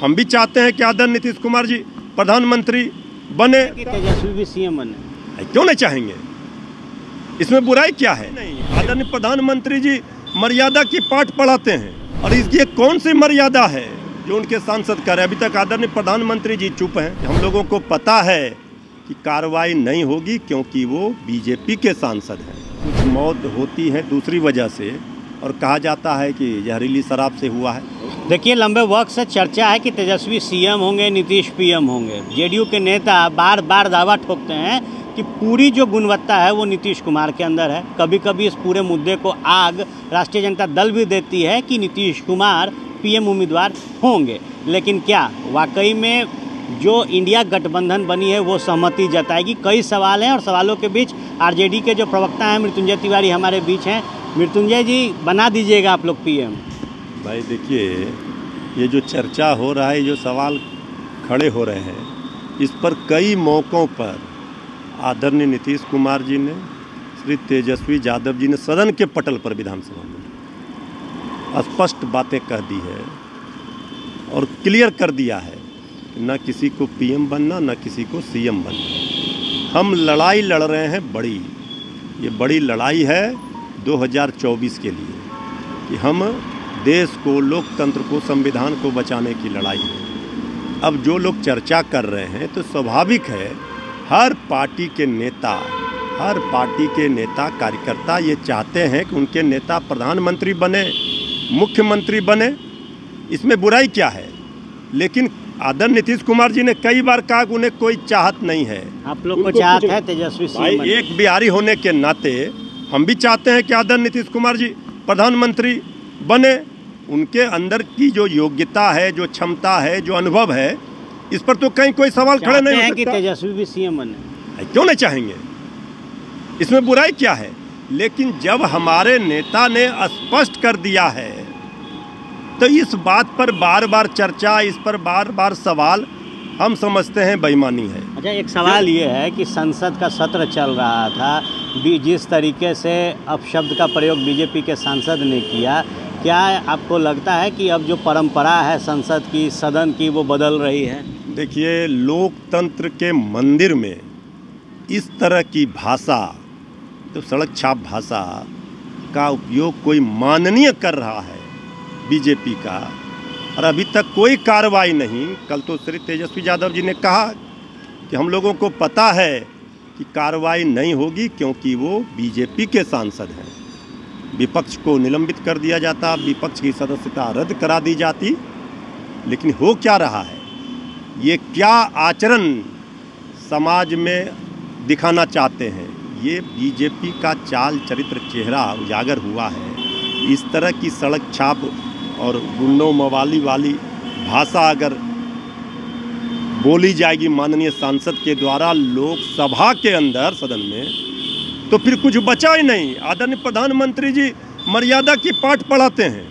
हम भी चाहते हैं कि आदरणीय नीतीश कुमार जी प्रधानमंत्री बने, तेजस्वी भी सीएम बने। क्यों नहीं चाहेंगे, इसमें बुराई क्या है। नहीं, आदरणीय प्रधानमंत्री जी मर्यादा की पाठ पढ़ाते हैं और इसकी कौन सी मर्यादा है जो उनके सांसद कर रहे हैं। अभी तक आदरणीय प्रधानमंत्री जी चुप हैं। हम लोगों को पता है कि कार्रवाई नहीं होगी क्योंकि वो बीजेपी के सांसद हैं। कुछ मौत होती है दूसरी वजह से और कहा जाता है कि जहरीली शराब से हुआ है। देखिए, लंबे वक्त से चर्चा है कि तेजस्वी सीएम होंगे, नीतीश पीएम होंगे। जेडीयू के नेता बार बार दावा ठोकते हैं कि पूरी जो गुणवत्ता है वो नीतीश कुमार के अंदर है। कभी कभी इस पूरे मुद्दे को आग राष्ट्रीय जनता दल भी देती है कि नीतीश कुमार पीएम उम्मीदवार होंगे, लेकिन क्या वाकई में जो इंडिया गठबंधन बनी है वो सहमति जताएगी? कई सवाल हैं और सवालों के बीच आरजेडी के जो प्रवक्ता हैं मृत्युंजय तिवारी हमारे बीच हैं। मृत्युंजय जी, बना दीजिएगा आप लोग पीएम। भाई देखिए, ये जो चर्चा हो रहा है, जो सवाल खड़े हो रहे हैं, इस पर कई मौक़ों पर आदरणीय नीतीश कुमार जी ने, श्री तेजस्वी यादव जी ने सदन के पटल पर विधानसभा में स्पष्ट बातें कह दी है और क्लियर कर दिया है कि न किसी को पीएम बनना, न किसी को सीएम बनना। हम लड़ाई लड़ रहे हैं बड़ी, ये बड़ी लड़ाई है 2024 के लिए कि हम देश को, लोकतंत्र को, संविधान को बचाने की लड़ाई है। अब जो लोग चर्चा कर रहे हैं तो स्वाभाविक है हर पार्टी के नेता कार्यकर्ता ये चाहते हैं कि उनके नेता प्रधानमंत्री बने, मुख्यमंत्री बने। इसमें बुराई क्या है। लेकिन आदरणीय नीतीश कुमार जी ने कई बार कहा कि उन्हें कोई चाहत नहीं है। आप लोग को चाहत है तेजस्वी सीएम? एक बिहारी होने के नाते हम भी चाहते हैं कि आदरणीय नीतीश कुमार जी प्रधानमंत्री बने। उनके अंदर की जो योग्यता है, जो क्षमता है, जो अनुभव है, इस पर तो कहीं कोई सवाल खड़े नहीं हो सकता। कि तेजस्वी भी सीएम बने? क्यों नहीं चाहेंगे, इसमें बुराई क्या है। लेकिन जब हमारे नेता ने स्पष्ट कर दिया है तो इस बात पर बार बार चर्चा, इस पर बार बार सवाल, हम समझते हैं बेईमानी है। अच्छा, एक सवाल ये है कि संसद का सत्र चल रहा था, जिस तरीके से अपशब्द का प्रयोग बीजेपी के सांसद ने किया, क्या आपको लगता है कि अब जो परंपरा है संसद की, सदन की, वो बदल रही है? देखिए, लोकतंत्र के मंदिर में इस तरह की भाषा, तो सड़क छाप भाषा का उपयोग कोई माननीय कर रहा है बीजेपी का, और अभी तक कोई कार्रवाई नहीं। कल तो श्री तेजस्वी यादव जी ने कहा कि हम लोगों को पता है कि कार्रवाई नहीं होगी क्योंकि वो बीजेपी के सांसद हैं। विपक्ष को निलंबित कर दिया जाता, विपक्ष की सदस्यता रद्द करा दी जाती। लेकिन हो क्या रहा है, ये क्या आचरण समाज में दिखाना चाहते हैं, ये बीजेपी का चाल चरित्र चेहरा उजागर हुआ है। इस तरह की सड़क छाप और गुंडों मवाली वाली भाषा अगर बोली जाएगी माननीय सांसद के द्वारा लोकसभा के अंदर, सदन में, तो फिर कुछ बचा ही नहीं। आदरणीय प्रधानमंत्री जी मर्यादा की पाठ पढ़ाते हैं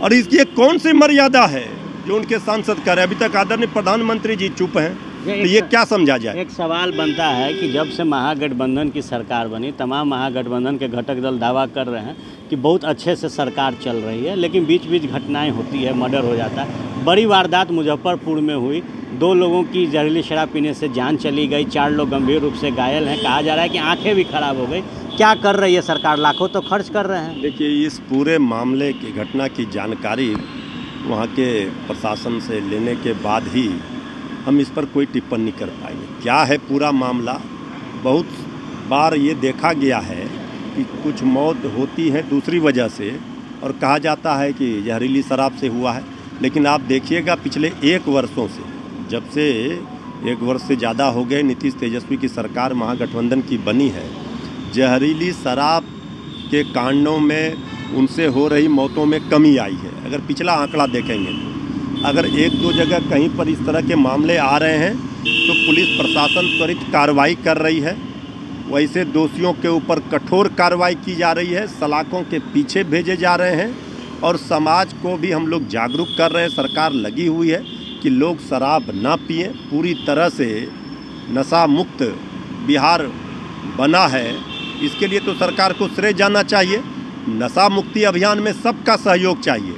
और इसकी कौन सी मर्यादा है जो उनके सांसद कर रहे हैं। अभी तक आदरणीय प्रधानमंत्री जी चुप हैं, तो ये क्या समझा जाए। एक सवाल बनता है कि जब से महागठबंधन की सरकार बनी, तमाम महागठबंधन के घटक दल दावा कर रहे हैं कि बहुत अच्छे से सरकार चल रही है, लेकिन बीच बीच घटनाएं होती है, मर्डर हो जाता है। बड़ी वारदात मुजफ्फरपुर में हुई, 2 लोगों की जहरीली शराब पीने से जान चली गई, 4 लोग गंभीर रूप से घायल हैं। कहा जा रहा है कि आंखें भी खराब हो गई। क्या कर रही है सरकार? लाखों तो खर्च कर रहे हैं। देखिए, इस पूरे मामले की, घटना की जानकारी वहाँ के प्रशासन से लेने के बाद ही हम इस पर कोई टिप्पणी कर पाएंगे। क्या है पूरा मामला, बहुत बार ये देखा गया है कि कुछ मौत होती है दूसरी वजह से और कहा जाता है कि जहरीली शराब से हुआ है। लेकिन आप देखिएगा पिछले 1 वर्षों से, जब से 1 वर्ष से ज़्यादा हो गए नीतीश तेजस्वी की सरकार महागठबंधन की बनी है, जहरीली शराब के कांडों में उनसे हो रही मौतों में कमी आई है। अगर पिछला आंकड़ा देखेंगे, अगर 1-2 जगह कहीं पर इस तरह के मामले आ रहे हैं तो पुलिस प्रशासन त्वरित कार्रवाई कर रही है, वैसे दोषियों के ऊपर कठोर कार्रवाई की जा रही है, सलाखों के पीछे भेजे जा रहे हैं और समाज को भी हम लोग जागरूक कर रहे हैं। सरकार लगी हुई है कि लोग शराब ना पिएं। पूरी तरह से नशा मुक्त बिहार बना है, इसके लिए तो सरकार को श्रेय जाना चाहिए। नशा मुक्ति अभियान में सबका सहयोग चाहिए।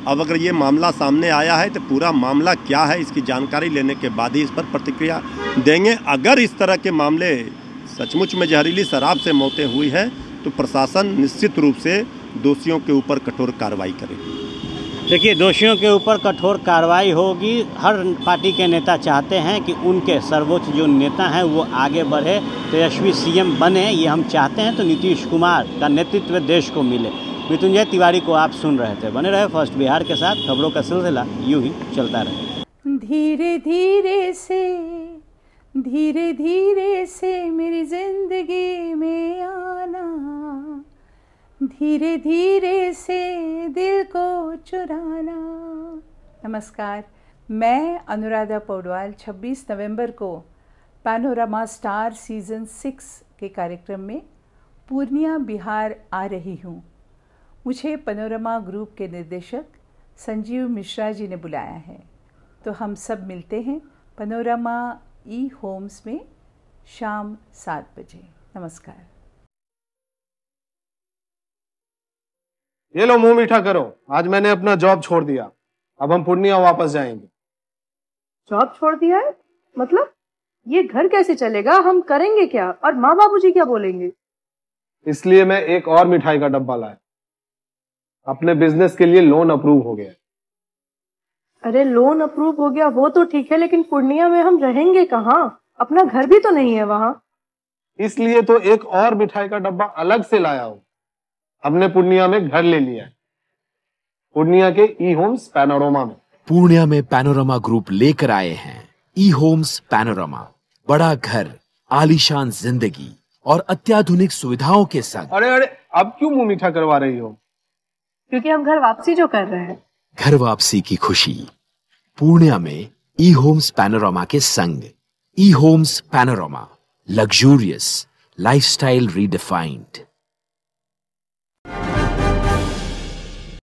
अब अगर ये मामला सामने आया है तो पूरा मामला क्या है इसकी जानकारी लेने के बाद ही इस पर प्रतिक्रिया देंगे। अगर इस तरह के मामले सचमुच में जहरीली शराब से मौतें हुई है तो प्रशासन निश्चित रूप से दोषियों के ऊपर कठोर कार्रवाई करेगी। देखिए, दोषियों के ऊपर कठोर कार्रवाई होगी। हर पार्टी के नेता चाहते हैं कि उनके सर्वोच्च जो नेता हैं वो आगे बढ़े, तेजस्वी सीएम बने, ये हम चाहते हैं। तो नीतीश कुमार का नेतृत्व देश को मिले। मृत्युंजय तिवारी को आप सुन रहे थे। बने रहे फर्स्ट बिहार के साथ। खबरों का सिलसिला यूं ही चलता रहे। धीरे धीरे से मेरी जिंदगी में आना, धीरे धीरे से दिल को चुराना। नमस्कार, मैं अनुराधा पौडवाल 26 नवंबर को पैनोरमा स्टार सीज़न 6 के कार्यक्रम में पूर्णिया बिहार आ रही हूँ। मुझे पैनोरमा ग्रुप के निर्देशक संजीव मिश्रा जी ने बुलाया है, तो हम सब मिलते हैं पैनोरमा ई होम्स में शाम 7 बजे। नमस्कार। ये लो, मुंह मीठा करो। आज मैंने अपना जॉब छोड़ दिया, अब हम पूर्णिया वापस जाएंगे। जॉब छोड़ दिया है? मतलब ये घर कैसे चलेगा? हम करेंगे क्या? और माँ बाबूजी क्या बोलेंगे? इसलिए मैं एक और मिठाई का डब्बा लाया। अपने बिजनेस के लिए लोन अप्रूव हो गया। अरे लोन अप्रूव हो गया वो तो ठीक है, लेकिन पूर्णिया में हम रहेंगे कहाँ? अपना घर भी तो नहीं है वहाँ। इसलिए तो एक और मिठाई का डब्बा अलग से लाया हूँ। हमने पूर्णिया में घर ले लिया है, पूर्णिया के ई होम्स पैनोरमा में। पूर्णिया में पैनोरमा ग्रुप लेकर आए हैं ई होम्स पैनोरमा। बड़ा घर, आलीशान जिंदगी और अत्याधुनिक सुविधाओं के संग। अरे अब क्यों मुंह मीठा करवा रही हो? क्योंकि हम घर वापसी जो कर रहे हैं। घर वापसी की खुशी पूर्णिया में ई होम्स पैनोरमा के संग। E homes panorama, luxurious lifestyle redefined.